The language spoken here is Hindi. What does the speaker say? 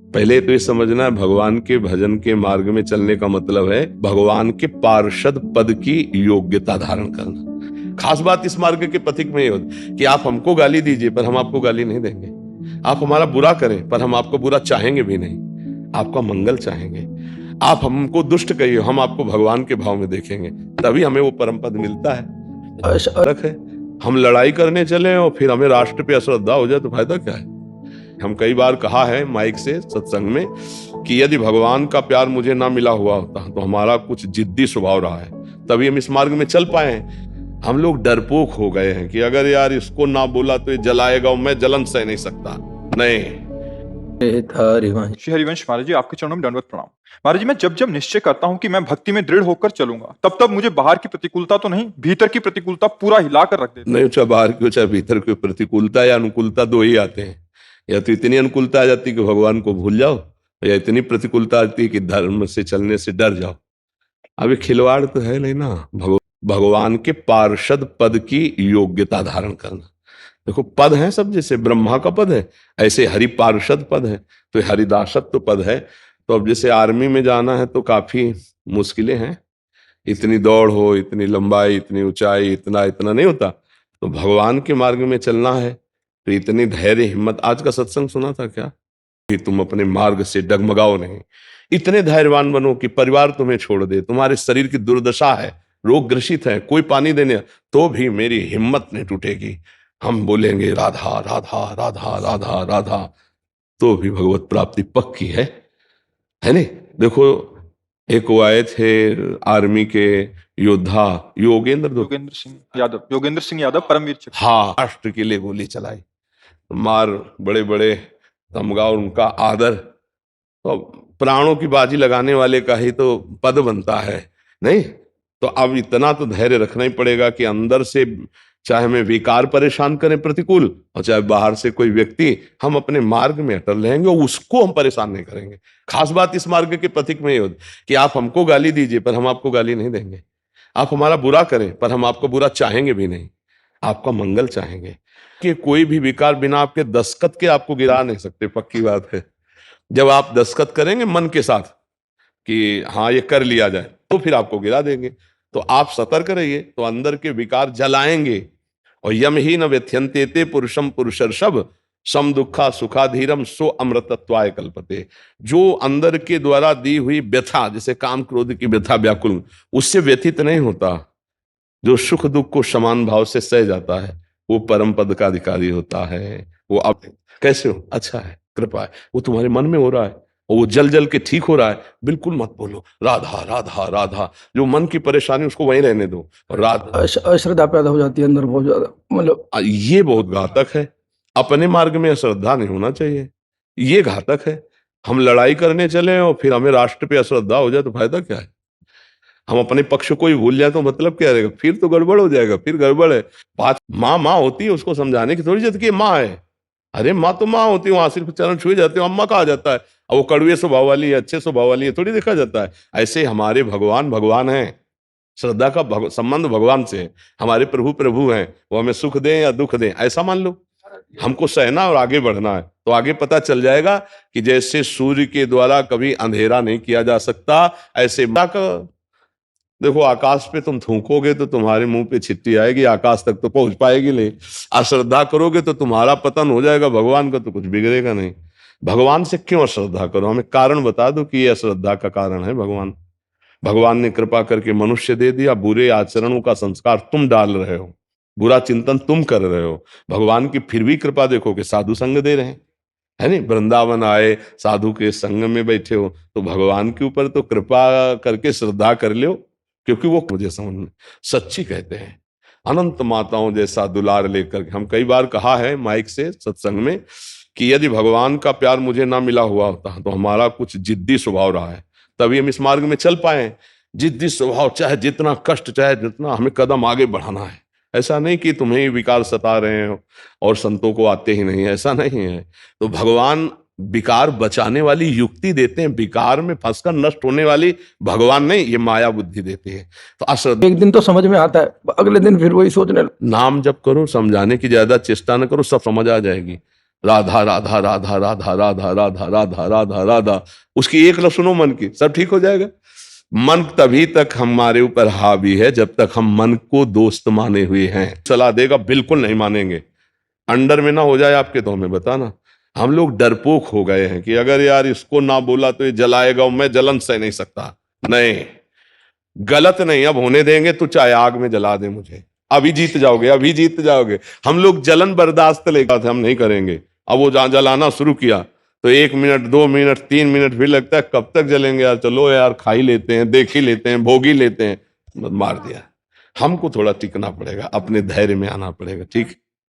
पहले तो ये समझना है, भगवान के भजन के मार्ग में चलने का मतलब है भगवान के पार्षद पद की योग्यता धारण करना। खास बात इस मार्ग के पथिक में ये होती कि आप हमको गाली दीजिए पर हम आपको गाली नहीं देंगे, आप हमारा बुरा करें पर हम आपको बुरा चाहेंगे भी नहीं, आपका मंगल चाहेंगे। आप हमको दुष्ट कहिए, हम आपको भगवान के भाव में देखेंगे, तभी हमें वो परम पद मिलता है। फर्क है, हम लड़ाई करने चले और फिर हमें राष्ट्र पे अश्रद्धा हो जाए तो फायदा क्या है। हम कई बार कहा है माइक से सत्संग में कि यदि भगवान का प्यार मुझे ना मिला हुआ होता तो हमारा कुछ जिद्दी स्वभाव रहा है, तभी हम इस मार्ग में चल पाए हैं। हम लोग डरपोक हो गए हैं कि अगर यार इसको ना बोला तो ये जलाएगा और मैं जलन सह नहीं सकता। नहीं। श्री हरिवंश महाराज जी, आपके चरणों में दंडवत प्रणाम। महाराज जी, मैं जब जब निश्चय करता हूँ कि मैं भक्ति में दृढ़ होकर चलूंगा, तब तब मुझे बाहर की प्रतिकूलता तो नहीं, भीतर की प्रतिकूलता पूरा हिलाकर रख देती है। नहीं, चाहे बाहर की हो चाहे भीतर की, प्रतिकूलता या अनुकूलता दो ही आते हैं। या तो इतनी अनुकूलता आ जाती कि भगवान को भूल जाओ, या इतनी प्रतिकूलता आती है कि धर्म से चलने से डर जाओ। अभी खिलवाड़ तो है नहीं ना, भगवान के पार्षद पद की योग्यता धारण करना। देखो पद है सब, जैसे ब्रह्मा का पद है ऐसे हरि पार्षद पद है, तो हरिदासत्व पद है। तो अब जैसे आर्मी में जाना है तो काफी मुश्किलें हैं, इतनी दौड़ हो, इतनी लंबाई, इतनी ऊंचाई, इतना इतना नहीं होता। तो भगवान के मार्ग में चलना है तो इतनी धैर्य हिम्मत। आज का सत्संग सुना था क्या कि तुम अपने मार्ग से डगमगाओ नहीं, इतने धैर्यवान बनो कि परिवार तुम्हें छोड़ दे, तुम्हारे शरीर की दुर्दशा है, रोग ग्रसित है, कोई पानी देने तो भी मेरी हिम्मत नहीं टूटेगी, हम बोलेंगे राधा राधा राधा राधा राधा, तो भी भगवत प्राप्ति पक्की है नहीं। देखो एक वो आए थे आर्मी के योद्धा योगेंद्र सिंह यादव परमवीर चक्र। हाँ, राष्ट्र के लिए गोली चलाई, मार बड़े बड़े तमगा और उनका आदर। तो प्राणों की बाजी लगाने वाले का ही तो पद बनता है नहीं। तो अब इतना तो धैर्य रखना ही पड़ेगा कि अंदर से चाहे हमें विकार परेशान करें प्रतिकूल, और चाहे बाहर से कोई व्यक्ति, हम अपने मार्ग में अटल रहेंगे और उसको हम परेशान नहीं करेंगे। खास बात इस मार्ग के पथिक में ये होती कि आप हमको गाली दीजिए पर हम आपको गाली नहीं देंगे, आप हमारा बुरा करें पर हम आपको बुरा चाहेंगे भी नहीं, आपका मंगल चाहेंगे। कि कोई भी विकार बिना आपके दस्तखत के आपको गिरा नहीं सकते, पक्की बात है। जब आप दस्तखत करेंगे मन के साथ कि हाँ ये कर लिया जाए, तो फिर आपको गिरा देंगे। तो आप सतर्क रहिए, तो अंदर के विकार जलाएंगे। और यम ही न व्यथ्यंते ते पुरुषम पुरुषर्षभ सम दुखा सुखाधीरम सो अमृतत्वाय कल्पते। जो अंदर के द्वारा दी हुई व्यथा, जैसे काम क्रोध की व्यथा व्याकुल, उससे व्यथित नहीं होता, जो सुख दुख को समान भाव से सह जाता है वो परम पद का अधिकारी होता है। वो अब कैसे हो, अच्छा है, कृपा है, वो तुम्हारे मन में हो रहा है और वो जल जल के ठीक हो रहा है, बिल्कुल मत बोलो राधा राधा राधा, जो मन की परेशानी उसको वहीं रहने दो। और राधा अश्रद्धा पैदा हो जाती है अंदर बहुत ज्यादा, मतलब ये बहुत घातक है। अपने मार्ग में अश्रद्धा नहीं होना चाहिए, ये घातक है। हम लड़ाई करने चले और फिर हमें राष्ट्र पे अश्रद्धा हो जाए तो फायदा क्या है। हम अपने पक्ष को ही भूल जाए तो मतलब क्या रहेगा, फिर तो गड़बड़ हो जाएगा, फिर गड़बड़ है। बात माँ होती है, उसको समझाने की थोड़ी जरूरत कि माँ है। अरे माँ तो माँ होती है, वहां सिर्फ चरण छुए जाते हो, अम्मा कहा जाता है। और वो कड़वे स्वभाव वाली है, अच्छे स्वभाव वाली है, थोड़ी देखा जाता है। ऐसे हमारे भगवान भगवान हैं, श्रद्धा का संबंध भगवान से है। हमारे प्रभु प्रभु हैं, वो हमें सुख दें या दुख दें ऐसा मान लो, हमको सहना और आगे बढ़ना है। तो आगे पता चल जाएगा कि जैसे सूर्य के द्वारा कभी अंधेरा नहीं किया जा सकता, ऐसे देखो आकाश पे तुम थूकोगे तो तुम्हारे मुंह पे छिट्टी आएगी, आकाश तक तो पहुंच पाएगी नहीं। अश्रद्धा करोगे तो तुम्हारा पतन हो जाएगा, भगवान का तो कुछ बिगड़ेगा नहीं। भगवान से क्यों अश्रद्धा करो, हमें कारण बता दो कि ये अश्रद्धा का कारण है भगवान। भगवान ने कृपा करके मनुष्य दे दिया, बुरे आचरणों का संस्कार तुम डाल रहे हो, बुरा चिंतन तुम कर रहे हो। भगवान की फिर भी कृपा देखो कि साधु संग दे रहे हैं, है नहीं। वृंदावन आए, साधु के संग में बैठे हो, तो भगवान के ऊपर तो कृपा करके श्रद्धा कर लो, क्योंकि वो मुझे समझ में सच्ची कहते हैं। अनंत माताओं जैसा दुलार लेकर के, हम कई बार कहा है माइक से सत्संग में कि यदि भगवान का प्यार मुझे ना मिला हुआ होता तो हमारा कुछ जिद्दी स्वभाव रहा है, तभी हम इस मार्ग में चल पाए। जिद्दी स्वभाव, चाहे जितना कष्ट, चाहे जितना, हमें कदम आगे बढ़ाना है। ऐसा नहीं कि तुम्हें ही विकार सता रहे हो और संतों को आते ही नहीं, ऐसा नहीं है। तो भगवान विकार बचाने वाली युक्ति देते हैं, विकार में फंसकर नष्ट होने वाली भगवान नहीं, ये माया बुद्धि देते हैं। तो अश्रद्धा एक दिन तो समझ में आता है, अगले दिन फिर वही सोचने नाम जप करो, समझाने की ज्यादा चेष्टा न करो, सब समझ आ जाएगी। राधा राधा राधा राधा राधा राधा राधा राधा राधा, उसकी एक लफ्ज सुनो मन की, सब ठीक हो जाएगा। मन तभी तक हमारे ऊपर हावी है जब तक हम मन को दोस्त माने हुए हैं। सलाह देगा बिल्कुल नहीं मानेंगे। अंडर में ना हो जाए आपके तो हमें बताना। हम लोग डरपोक हो गए हैं कि अगर यार इसको ना बोला तो ये जलाएगा और मैं जलन सह नहीं सकता। नहीं, गलत नहीं, अब होने देंगे तो चाहे आग में जला दे मुझे, अभी जीत जाओगे, अभी जीत जाओगे। हम लोग जलन बर्दाश्त लेकर हम नहीं करेंगे। अब वो जहां जलाना शुरू किया तो 1 मिनट 2 मिनट 3 मिनट फिर लगता है कब तक जलेंगे यार, चलो यार खा ही लेते हैं, देख ही लेते हैं, भोग ही लेते हैं, मार दिया। हमको थोड़ा टिकना पड़ेगा, अपने धैर्य में आना पड़ेगा। ठीक।